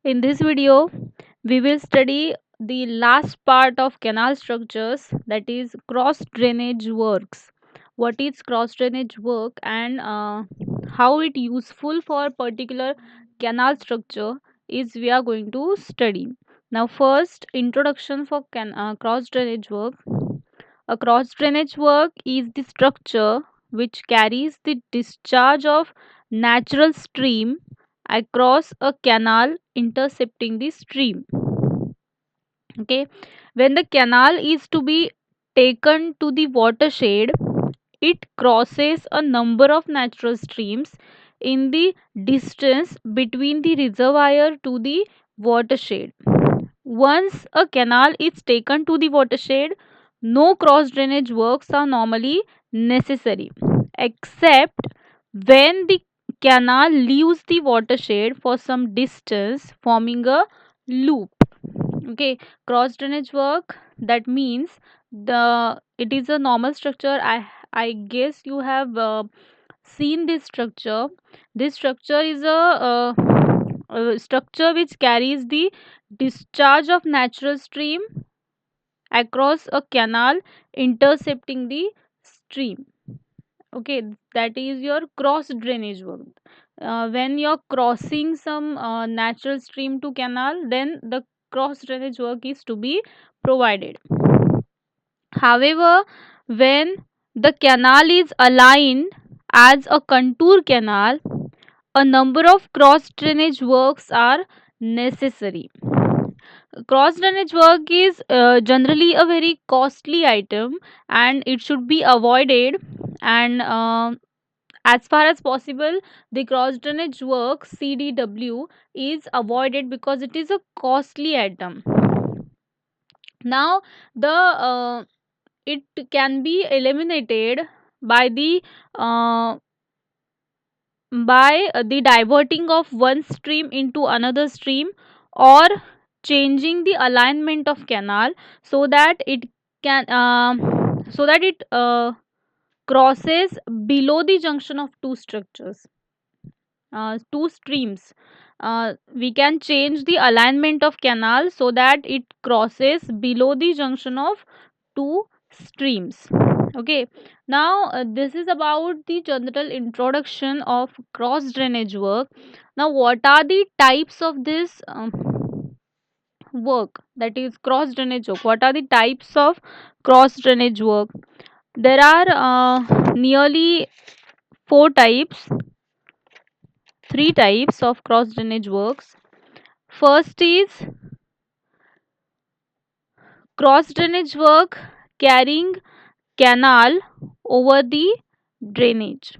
In this video, we will study the last part of canal structures, that is cross drainage works. What is cross drainage work and how it useful for particular canal structure is we are going to study. Now first introduction for cross drainage work. A cross drainage work is the structure which carries the discharge of natural stream across a canal intercepting the stream. Okay, when the canal is to be taken to the watershed, it crosses a number of natural streams in the distance between the reservoir to the watershed. Once a canal is taken to the watershed, no cross drainage works are normally necessary, except when the canal leaves the watershed for some distance, forming a loop. Okay, cross drainage work, that means the it is a normal structure. I guess you have seen this structure. This structure is a structure which carries the discharge of natural stream across a canal intercepting the stream. Okay, that is your cross drainage work. When you're crossing some natural stream to canal, then the cross drainage work is to be provided. However, when the canal is aligned as a contour canal, a number of cross drainage works are necessary. Cross drainage work is generally a very costly item and it should be avoided. And as far as possible, the cross drainage work CDW is avoided because it is a costly item. Now, the it can be eliminated by the diverting of one stream into another stream, or changing the alignment of canal so that it can so that it crosses below the junction of two structures, two streams. We can change the alignment of canal so that it crosses below the junction of two streams. Okay, now this is about the general introduction of cross drainage work. Now what are the types of this work, that is cross drainage work? What are the types of cross drainage work? There are nearly four types, three types of cross drainage works. First is cross drainage work carrying canal over the drainage.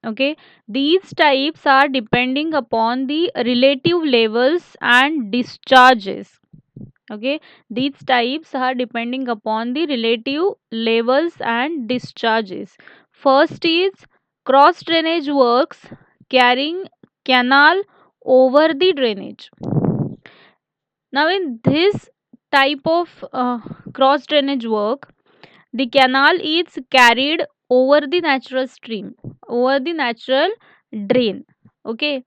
Okay, these types are depending upon the relative levels and discharges. Okay, these types are depending upon the relative levels and discharges. First is cross drainage works carrying canal over the drainage. Now in this type of cross drainage work, the canal is carried over the natural stream, over the natural drain. Okay,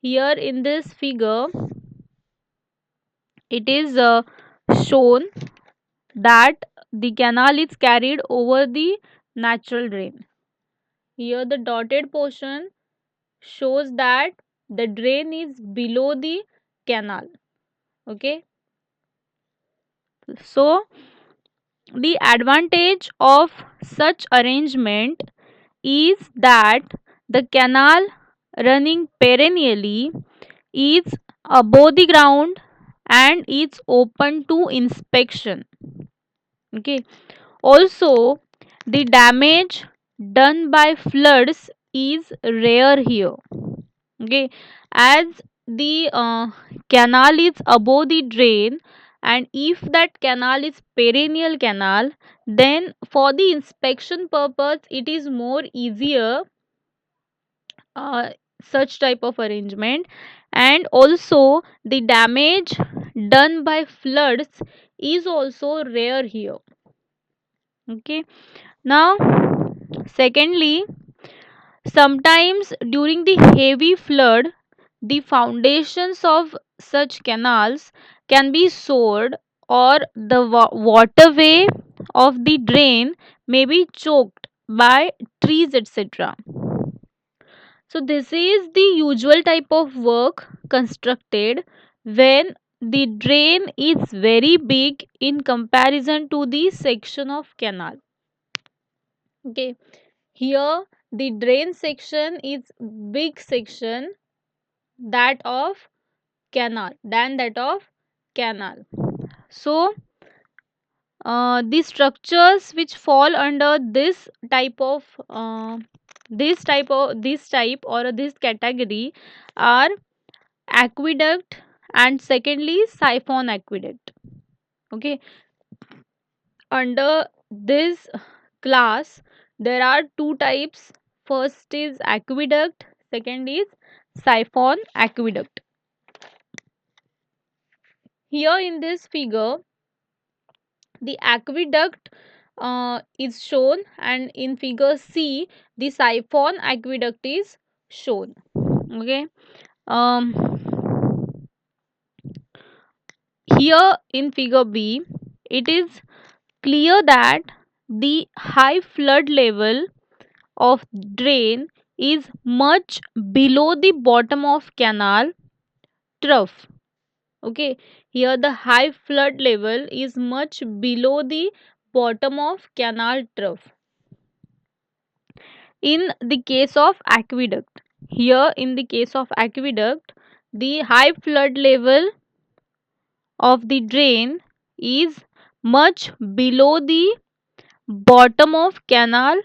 here in this figure, it is shown that the canal is carried over the natural drain. Here the dotted portion shows that the drain is below the canal. Okay, so the advantage of such arrangement is that the canal running perennially is above the ground and it's open to inspection. Okay, also the damage done by floods is rare here. Okay, as the canal is above the drain, and if that canal is perennial canal, then for the inspection purpose it is more easier, uh, such type of arrangement. And also the damage done by floods is also rare here. Okay, now secondly, Sometimes during the heavy flood, the foundations of such canals can be soared, or the waterway of the drain may be choked by trees, etc. So, this is the usual type of work constructed when the drain is very big in comparison to the section of canal. Okay, here the drain section is big section that of canal. So, the structures which fall under this type or this category are aqueduct and secondly siphon aqueduct. Okay, under this class there are two types. First is aqueduct, second is siphon aqueduct. Here in this figure the aqueduct is shown, and in figure C the siphon aqueduct is shown. Okay, um here in figure B it is clear that the high flood level of drain is much below the bottom of canal trough. Okay, here the high flood level is much below the bottom of canal trough. In the case of aqueduct, here in the case of aqueduct, the high flood level of the drain is much below the bottom of canal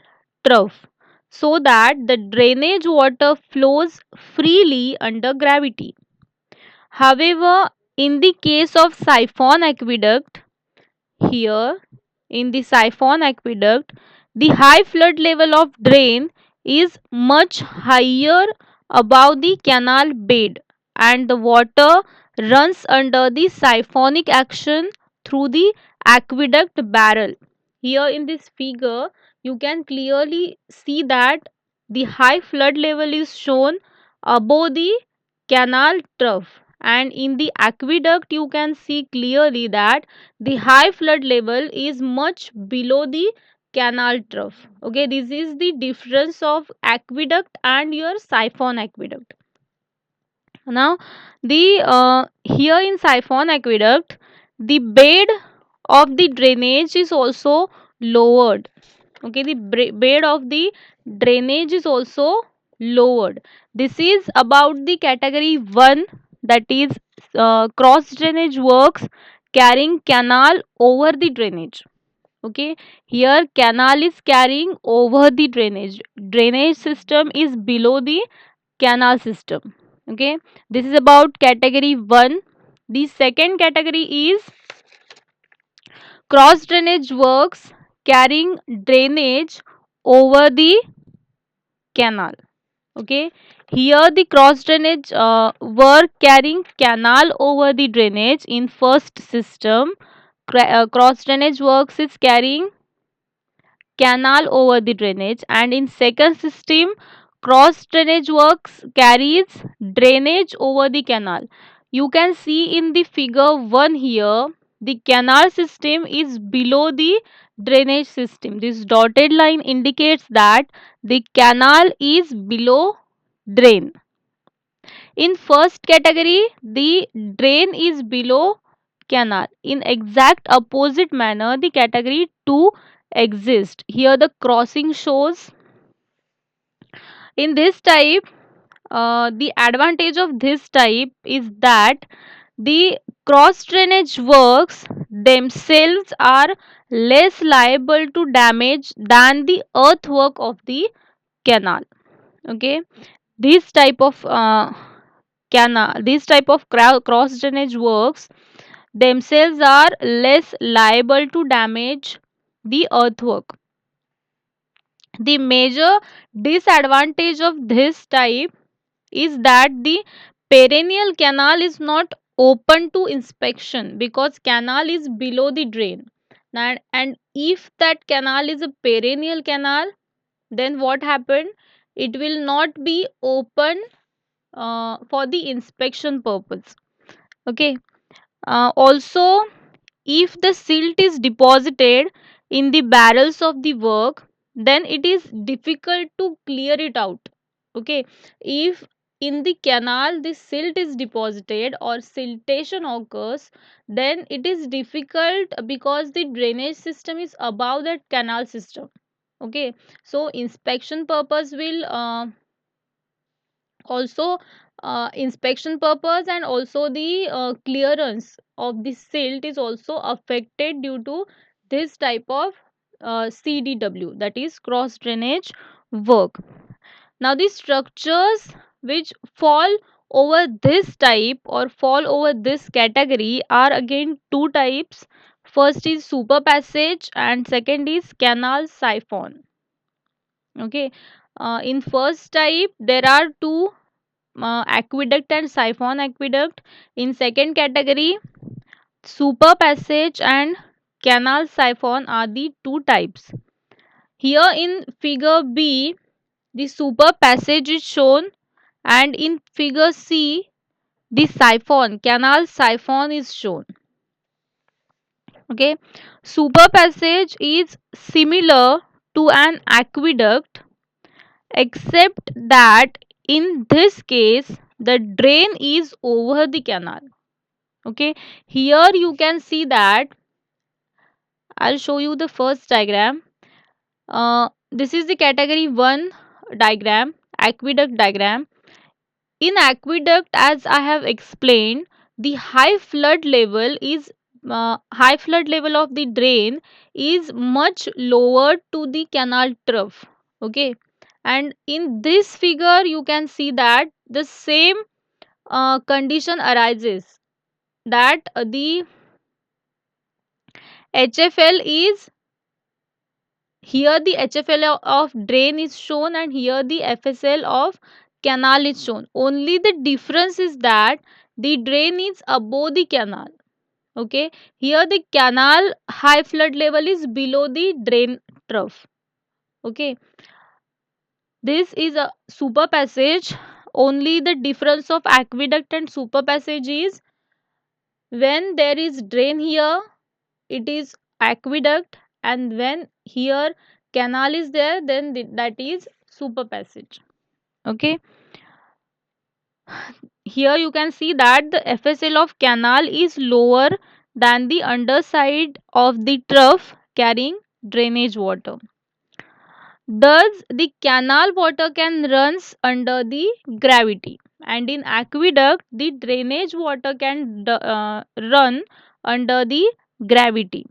trough, so that the drainage water flows freely under gravity. However, in the case of siphon aqueduct, here in the siphon aqueduct, the high flood level of drain is much higher above the canal bed, and the water runs under the siphonic action through the aqueduct barrel. Here in this figure, you can clearly see that the high flood level is shown above the canal trough, and in the aqueduct you can see clearly that the high flood level is much below the canal trough. Okay, this is the difference of aqueduct and your siphon aqueduct. Now the here in siphon aqueduct the bed of the drainage is also lowered. Okay, the bed of the drainage is also lowered. This is about the category 1, that is cross drainage works carrying canal over the drainage. Okay, here canal is carrying over the drainage system is below the canal system. Okay, this is about category 1. The second category is cross drainage works carrying drainage over the canal. Okay, here the cross drainage work carrying canal over the drainage in first system. Cross drainage works is carrying canal over the drainage, and in second system cross drainage works carries drainage over the canal. You can see in the figure 1 here the canal system is below the drainage system. This dotted line indicates that the canal is below drain. In first category the drain is below canal. In exact opposite manner the category 2 exists. Here the crossing shows. In this type, the advantage of this type is that the cross drainage works themselves are less liable to damage than the earthwork of the canal. Okay, this type of cross drainage works themselves are less liable to damage the earthwork. The major disadvantage of this type is that the perennial canal is not open to inspection because canal is below the drain. And if that canal is a perennial canal, then what happened? it will not be open for the inspection purpose. Okay. Also, if the silt is deposited in the barrels of the work, then it is difficult to clear it out. Okay. If in the canal the silt is deposited or siltation occurs, then it is difficult because the drainage system is above that canal system. Okay. So inspection purpose will also inspection purpose, and also the clearance of the silt is also affected due to this type of CDW, that is cross drainage work. Now the structures which fall over this type or fall over this category are again two types. First is super passage and second is canal siphon. Okay. In first type there are two, aqueduct and siphon aqueduct. In second category, super passage and canal siphon are the two types. Here in figure B, the super passage is shown, and in figure C, the siphon, canal siphon is shown. Okay, super passage is similar to an aqueduct, except that in this case the drain is over the canal. Okay, here you can see that, I'll show you the first diagram. This is the category 1 diagram, aqueduct diagram. In aqueduct, as I have explained, the high flood level of the drain is much lower to the canal trough. Okay, and in this figure you can see that the same condition arises, that the HFL is, here the HFL of drain is shown and here the FSL of canal is shown. Only the difference is that the drain is above the canal. Okay, here the canal high flood level is below the drain trough. Okay, this is a super passage. Only the difference of aqueduct and super passage is, when there is drain here it is aqueduct, and when here canal is there, then that is super passage. Okay, here you can see that the FSL of canal is lower than the underside of the trough carrying drainage water. Thus the canal water can runs under the gravity, and in aqueduct the drainage water can run under the gravity.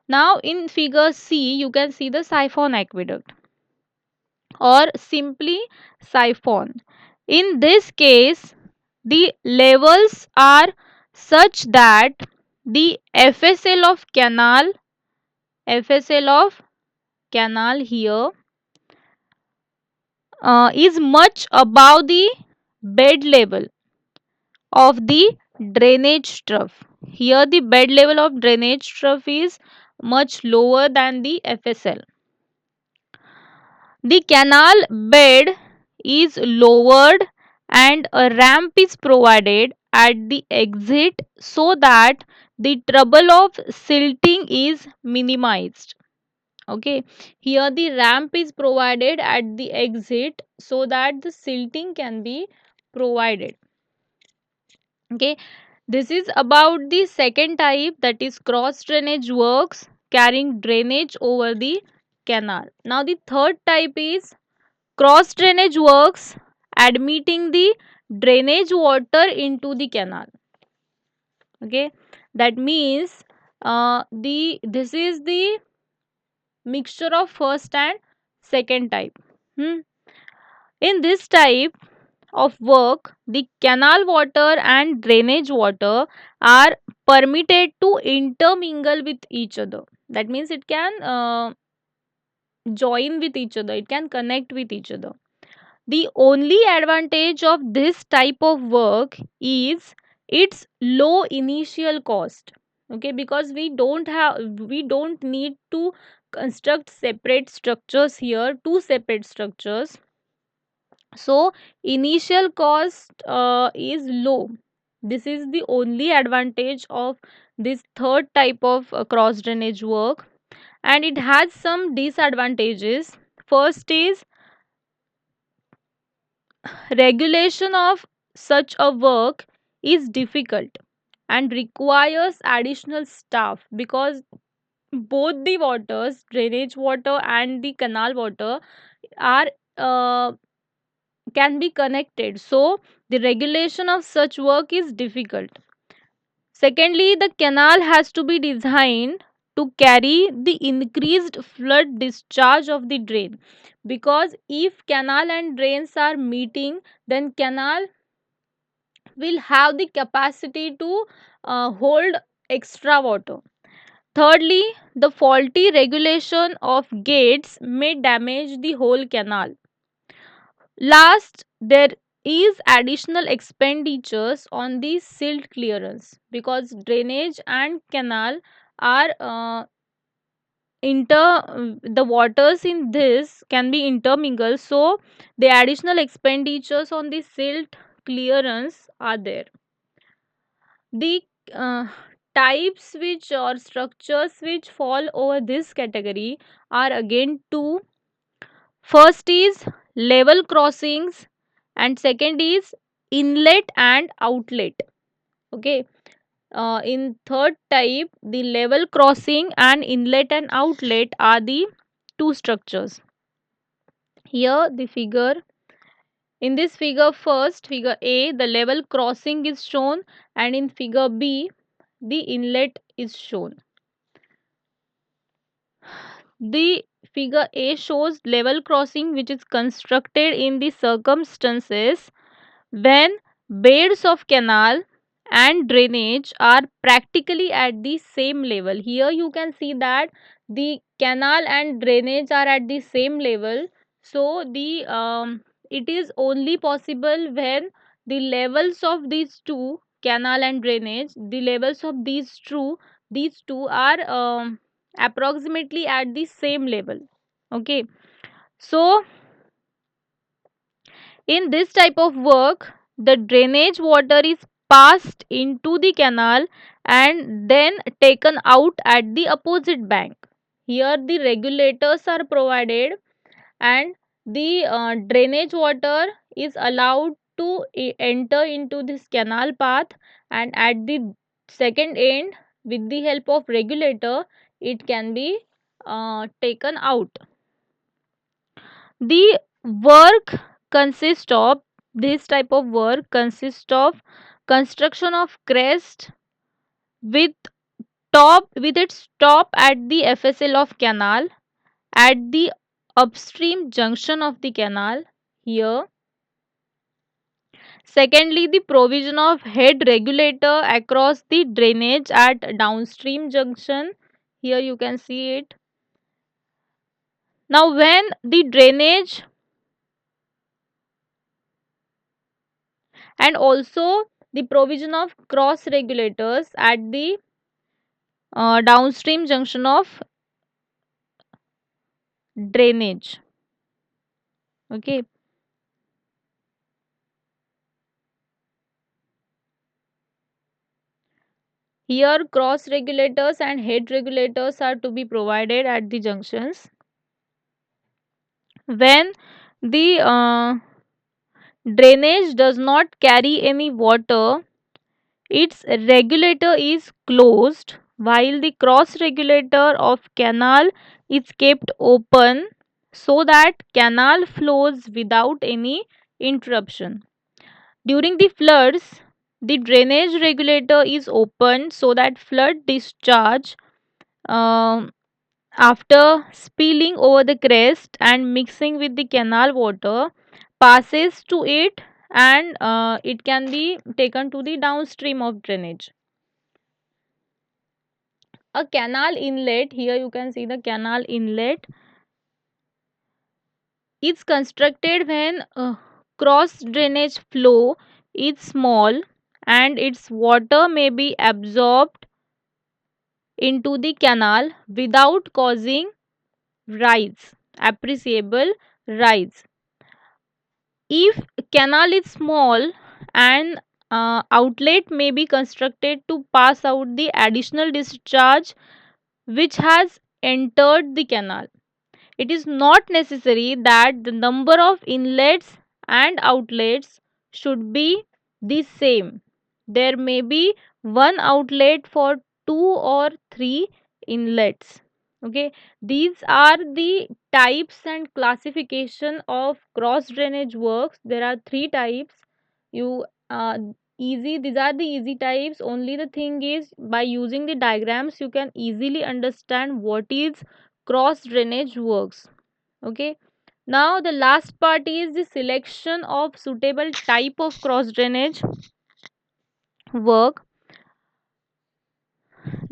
Now in figure C you can see the siphon aqueduct, or simply siphon. In this case the levels are such that the FSL of canal here is much above the bed level of the drainage trough. Here the bed level of drainage trough is much lower than the FSL. The canal bed is lowered and a ramp is provided at the exit so that the trouble of silting is minimized. Okay, here the ramp is provided at the exit so that the silting can be provided. Okay, this is about the second type, that is cross drainage works carrying drainage over the canal. Now the third type is cross drainage works admitting the drainage water into the canal. Okay, that means the this is the mixture of first and second type. Hmm. In this type of work, the canal water and drainage water are permitted to intermingle with each other. That means it can join with each other, it can connect with each other. The only advantage of this type of work is its low initial cost. Okay, because we don't need to construct separate structures here, two separate structures. So initial cost is low. This is the only advantage of this third type of cross drainage work, and it has some disadvantages. First is regulation of such a work is difficult and requires additional staff, because both the waters, drainage water and the canal water, are uh, can be connected, so the regulation of such work is difficult. Secondly, the canal has to be designed to carry the increased flood discharge of the drain, because if canal and drains are meeting, then canal will have the capacity to hold extra water. Thirdly, the faulty regulation of gates may damage the whole canal. Last, there is additional expenditures on the silt clearance, because drainage and canal are the waters in this can be intermingled, so the additional expenditures on the silt clearance are there. The uh, types which or structures which fall over this category are again two. First is level crossings, and second is inlet and outlet. Okay. In third type, the level crossing and inlet and outlet are the two structures. Here, the figure in this figure, first figure A, the level crossing is shown, and in figure B, the inlet is shown. The figure A shows level crossing which is constructed in the circumstances when beds of canal and drainage are practically at the same level. Here you can see that the canal and drainage are at the same level, so the it is only possible when the levels of these two, canal and drainage, the levels of these two are approximately at the same level. Okay, so in this type of work, the drainage water is passed into the canal and then taken out at the opposite bank. Here, the regulators are provided, and the drainage water is allowed to enter into this canal path, and at the second end, with the help of regulator, it can be taken out. The work consists of this type of work consists of construction of crest with with its top at the FSL of canal at the upstream junction of the canal here. Secondly, the provision of head regulator across the drainage at downstream junction. Here you can see it. Now when the drainage, and also the provision of cross regulators at the downstream junction of drainage. Okay, here cross regulators and head regulators are to be provided at the junctions. When the drainage does not carry any water, its regulator is closed, while the cross regulator of canal is kept open so that canal flows without any interruption. During the floods, the drainage regulator is opened so that flood discharge, um, after spilling over the crest and mixing with the canal water, passes to it, and it can be taken to the downstream of drainage. A canal inlet, here you can see the canal inlet, is constructed when cross drainage flow is small and its water may be absorbed into the canal without causing rise, appreciable rise. If canal is small, and outlet may be constructed to pass out the additional discharge which has entered the canal. It is not necessary that the number of inlets and outlets should be the same. There may be one outlet for two or three inlets. Okay, these are the types and classification of cross drainage works. There are three types. You easy These are the easy types. Only the thing is, by using the diagrams you can easily understand what is cross drainage works. Okay, now the last part is the selection of suitable type of cross drainage work.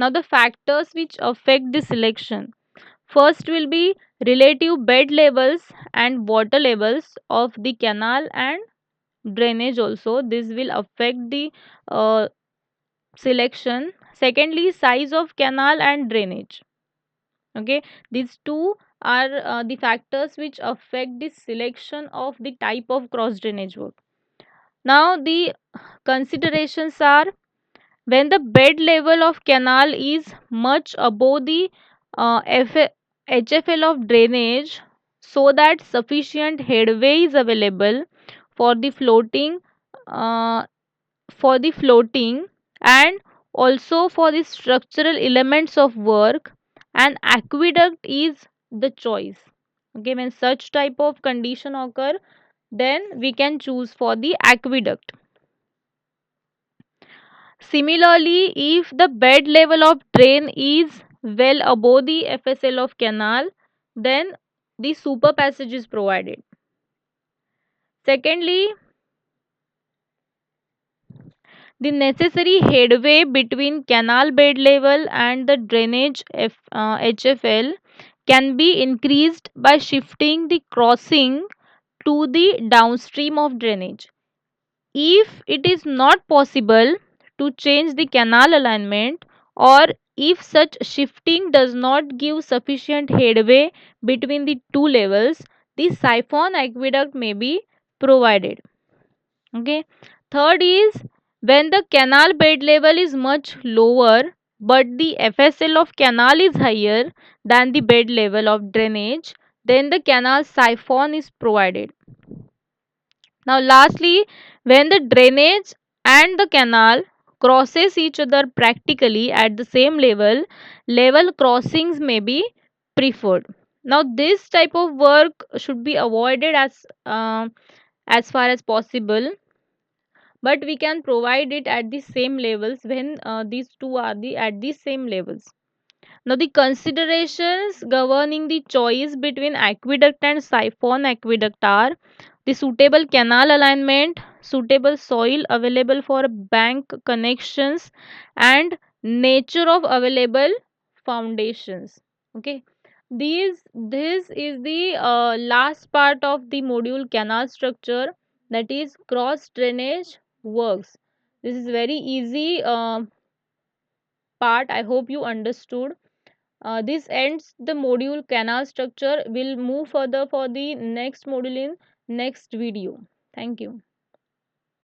Now the factors which affect the selection: first will be relative bed levels and water levels of the canal and drainage. Also this will affect the uh, selection. Secondly, size of canal and drainage. Okay, these two are the factors which affect the selection of the type of cross drainage work. Now the considerations are: when the bed level of canal is much above the HFL of drainage, so that sufficient headway is available for the uh, floating and also for the structural elements of work, an aqueduct is the choice. Okay, when such type of condition occur, then we can choose for the aqueduct. Similarly, if the bed level of drain is well above the FSL of canal, then the super passage is provided. Secondly, the necessary headway between canal bed level and the drainage HFL can be increased by shifting the crossing to the downstream of drainage. If it is not possible to change the canal alignment, or if such shifting does not give sufficient headway between the two levels, the siphon aqueduct may be provided. Okay, third is when the canal bed level is much lower but the FSL of canal is higher than the bed level of drainage, then the canal siphon is provided. Now lastly, when the drainage and the canal crosses each other practically at the same level, level crossings may be preferred. Now this type of work should be avoided as far as possible, but we can provide it at the same levels when these two are at the same levels. Now the considerations governing the choice between aqueduct and siphon aqueduct are: the suitable canal alignment, suitable soil available for bank connections, and nature of available foundations. Okay, this is the last part of the module canal structure, that is cross drainage works. This is very easy part. I hope you understood. This ends the module canal structure. We'll move further for the next module in next video. Thank you.